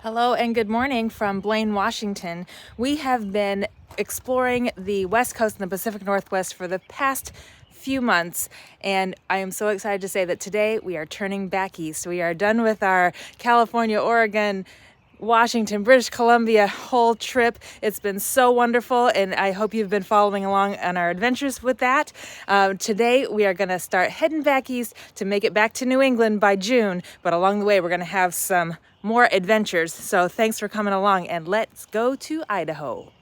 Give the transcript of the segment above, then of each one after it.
Hello and good morning from Blaine, Washington. We have been exploring the West Coast and the Pacific Northwest for the past few months, and I am so excited to say that today we are turning back east. We are done with our California, Oregon, Washington, British Columbia whole trip. It's been so wonderful, and I hope you've been following along on our adventures with that. Today we are going to start heading back east to make it back to New England by June, but along the way we're going to have some more adventures. So thanks for coming along, and let's go to Idaho.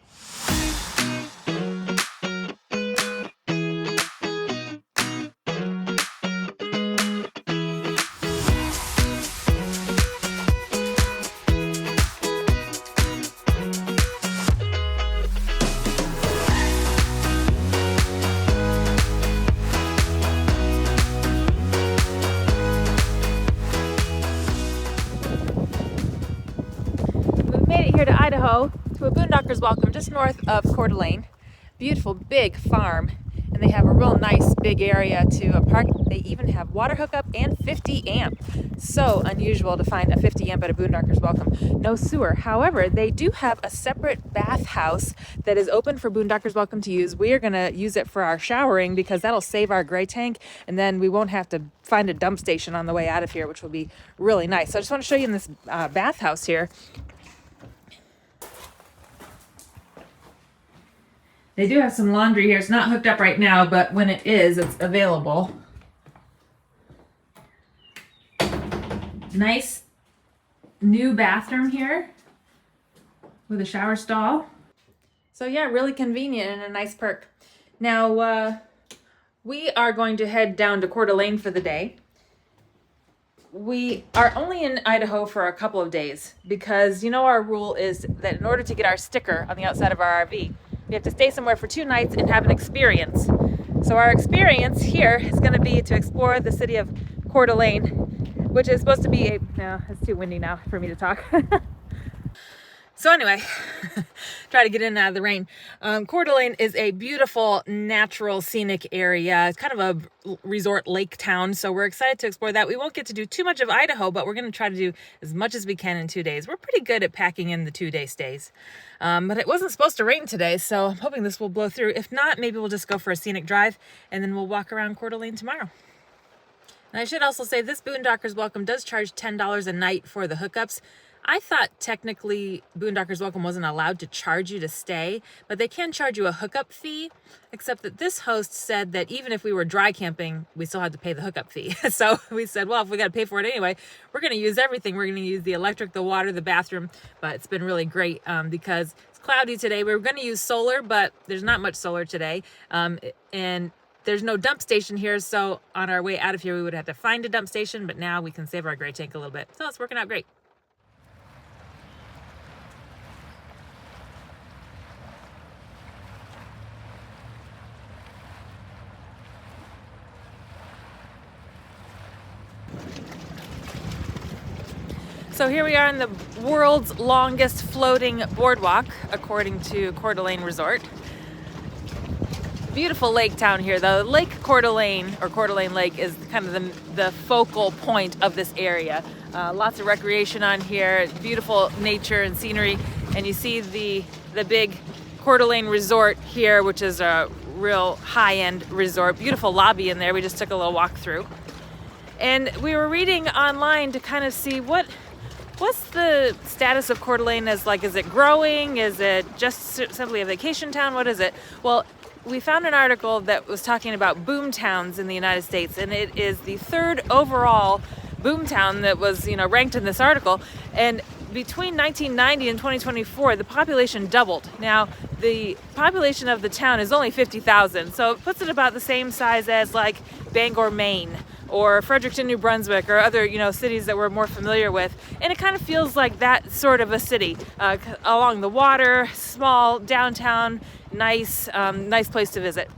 Made it here to Idaho to a Boondockers Welcome just north of Coeur d'Alene. Beautiful big farm, and they have a real nice big area to park. They even have water hookup and 50 amp. So unusual to find a 50 amp at a Boondockers Welcome. No sewer. However, they do have a separate bathhouse that is open for Boondockers Welcome to use. We are going to use it for our showering because that'll save our gray tank, and then we won't have to find a dump station on the way out of here, which will be really nice. So I just want to show you in this bathhouse here. They do have some laundry here. It's not hooked up right now, but when it is, it's available. Nice new bathroom here with a shower stall. So yeah, really convenient and a nice perk. Now, we are going to head down to Coeur d'Alene for the day. We are only in Idaho for a couple of days because our rule is that in order to get our sticker on the outside of our RV, we have to stay somewhere for 2 nights and have an experience. So our experience here is going to be to explore the city of Coeur d'Alene, which is supposed to be no, it's too windy now for me to talk. So anyway, try to get in and out of the rain. Coeur d'Alene is a beautiful, natural, scenic area. It's kind of a resort lake town, so we're excited to explore that. We won't get to do too much of Idaho, but we're going to try to do as much as we can in 2 days. We're pretty good at packing in the 2-day stays. But it wasn't supposed to rain today, so I'm hoping this will blow through. If not, maybe we'll just go for a scenic drive, and then we'll walk around Coeur d'Alene tomorrow. And I should also say this Boondockers Welcome does charge $10 a night for the hookups. I thought technically Boondockers Welcome wasn't allowed to charge you to stay, but they can charge you a hookup fee, except that this host said that even if we were dry camping, we still had to pay the hookup fee. So we said, well, if we got to pay for it anyway, we're going to use everything. We're going to use the electric, the water, the bathroom, but it's been really great because it's cloudy today. We were going to use solar, but there's not much solar today, and there's no dump station here, so on our way out of here, we would have to find a dump station, but now we can save our gray tank a little bit. So it's working out great. So here we are in the world's longest floating boardwalk, according to Coeur d'Alene Resort. Beautiful lake town here, though. Lake Coeur d'Alene, or Coeur d'Alene Lake, is kind of the focal point of this area. Lots of recreation on here, beautiful nature and scenery, and you see the big Coeur d'Alene Resort here, which is a real high-end resort. Beautiful lobby in there. We just took a little walk through. And we were reading online to kind of see what's the status of Coeur d'Alene is like. Is it growing? Is it just simply a vacation town? What is it? Well, we found an article that was talking about boom towns in the United States, and it is the 3rd overall boom town that was, ranked in this article. And between 1990 and 2024, the population doubled. Now, the population of the town is only 50,000, so it puts it about the same size as like Bangor, Maine, or Fredericton, New Brunswick, or other, cities that we're more familiar with. And it kind of feels like that sort of a city, along the water, small, downtown, nice place to visit.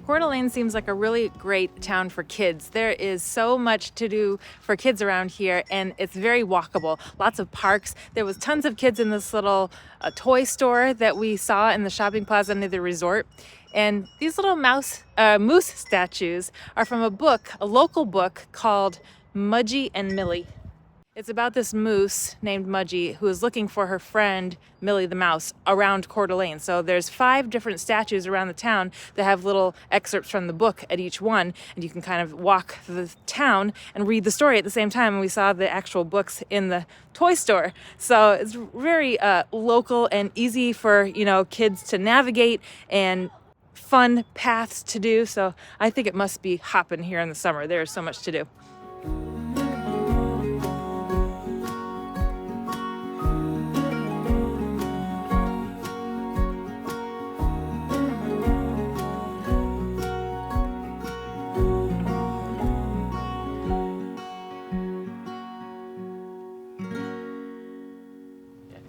Coeur d'Alene seems like a really great town for kids. There is so much to do for kids around here, and it's very walkable. Lots of parks. There was tons of kids in this little toy store that we saw in the shopping plaza near the resort. And these little moose statues are from a book, a local book called Mudgy and Millie. It's about this moose named Mudgy who is looking for her friend Millie the mouse around Coeur d'Alene. So there's 5 different statues around the town that have little excerpts from the book at each one, and you can kind of walk the town and read the story at the same time. And we saw the actual books in the toy store. So it's very local and easy for, you know, kids to navigate and fun paths to do. So I think it must be hopping here in the summer. There's so much to do.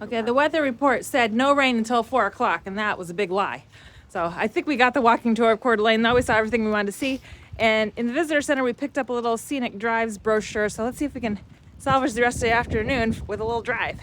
Okay, the weather report said no rain until 4 o'clock, and that was a big lie. So I think we got the walking tour of Coeur d'Alene, though. We saw everything we wanted to see. And in the visitor center, we picked up a little Scenic Drives brochure. So let's see if we can salvage the rest of the afternoon with a little drive.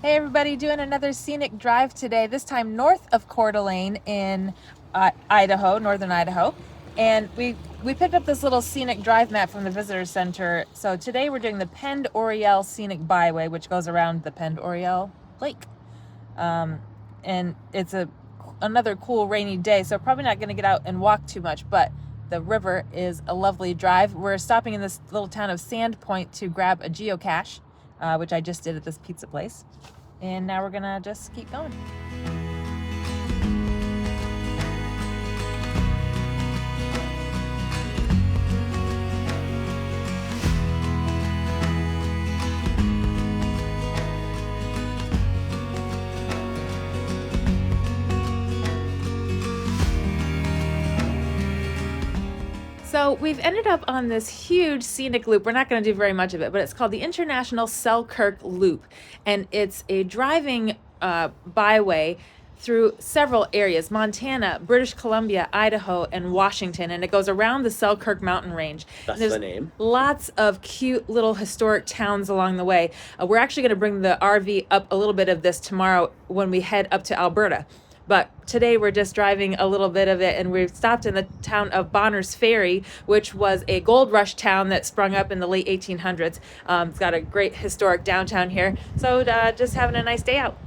Hey everybody, doing another scenic drive today, this time north of Coeur d'Alene in Idaho, northern Idaho. And we picked up this little scenic drive map from the visitor center. So today we're doing the Pend Oreille Scenic Byway, which goes around the Pend Oreille Lake. And it's another cool rainy day, so probably not going to get out and walk too much, but the river is a lovely drive. We're stopping in this little town of Sandpoint to grab a geocache, which I just did at this pizza place. And now we're gonna just keep going. So we've ended up on this huge scenic loop. We're not going to do very much of it, but it's called the International Selkirk Loop. And it's a driving byway through several areas: Montana, British Columbia, Idaho, and Washington. And it goes around the Selkirk mountain range. That's the name. Lots of cute little historic towns along the way. We're actually going to bring the RV up a little bit of this tomorrow when we head up to Alberta. But today we're just driving a little bit of it, and we've stopped in the town of Bonners Ferry, which was a gold rush town that sprung up in the late 1800s. It's got a great historic downtown here. So just having a nice day out.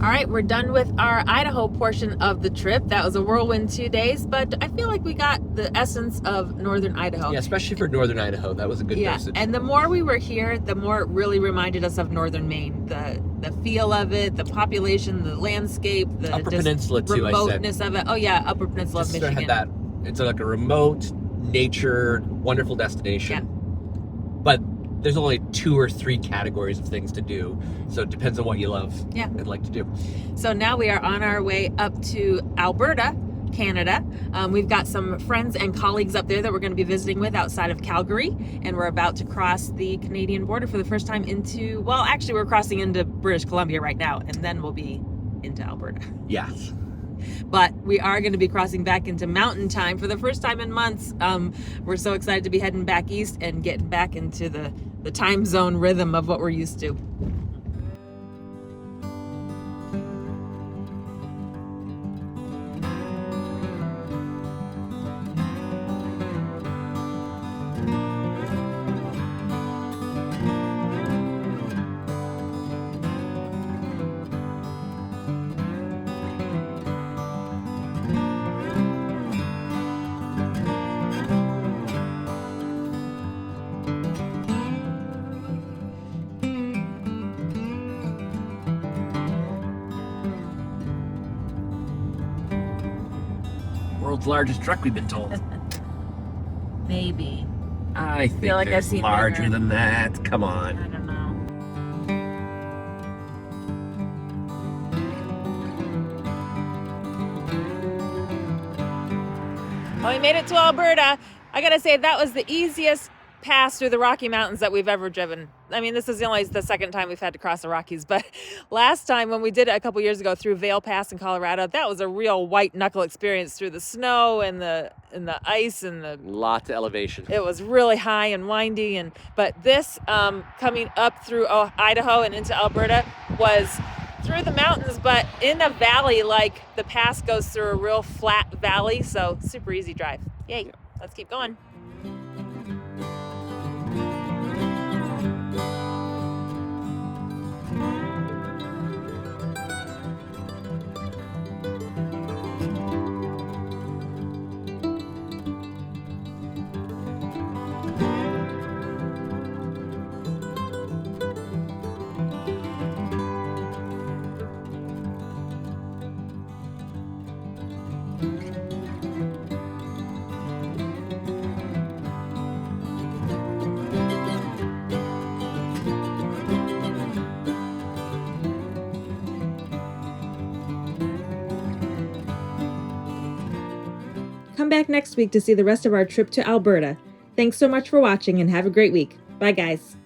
All right, we're done with our Idaho portion of the trip. That was a whirlwind 2 days, but I feel like we got the essence of northern Idaho. Yeah, especially for northern Idaho. That was a good dosage. And the more we were here, the more it really reminded us of northern Maine. the feel of it, the population, the landscape, the Upper just Peninsula too, remoteness of it. Oh yeah, Upper Peninsula of Just Michigan. had that. It's like a remote, nature, wonderful destination. Yeah. But there's only 2 or 3 categories of things to do, so it depends on what you love and like to do. So now we are on our way up to Alberta, Canada. We've got some friends and colleagues up there that we're going to be visiting with outside of Calgary, and we're about to cross the Canadian border for the first time into, well, actually we're crossing into British Columbia right now, and then we'll be into Alberta. Yes. But we are going to be crossing back into mountain time for the first time in months. We're so excited to be heading back east and getting back into the time zone rhythm of what we're used to. World's largest truck, we've been told. Maybe. I think feel like I've there's seen larger bigger. than that. Come on. I don't know. Well, we made it to Alberta. I gotta say, that was the easiest pass through the Rocky Mountains that we've ever driven. I mean, this is only the second time we've had to cross the Rockies, but last time when we did it a couple years ago through Vail Pass in Colorado, that was a real white knuckle experience through the snow and the ice and the Lots of elevation. It was really high and windy, but this coming up through Idaho and into Alberta was through the mountains, but in a valley. Like the pass goes through a real flat valley, so super easy drive. Yay! Let's keep going. Come back next week to see the rest of our trip to Alberta. Thanks so much for watching and have a great week. Bye, guys.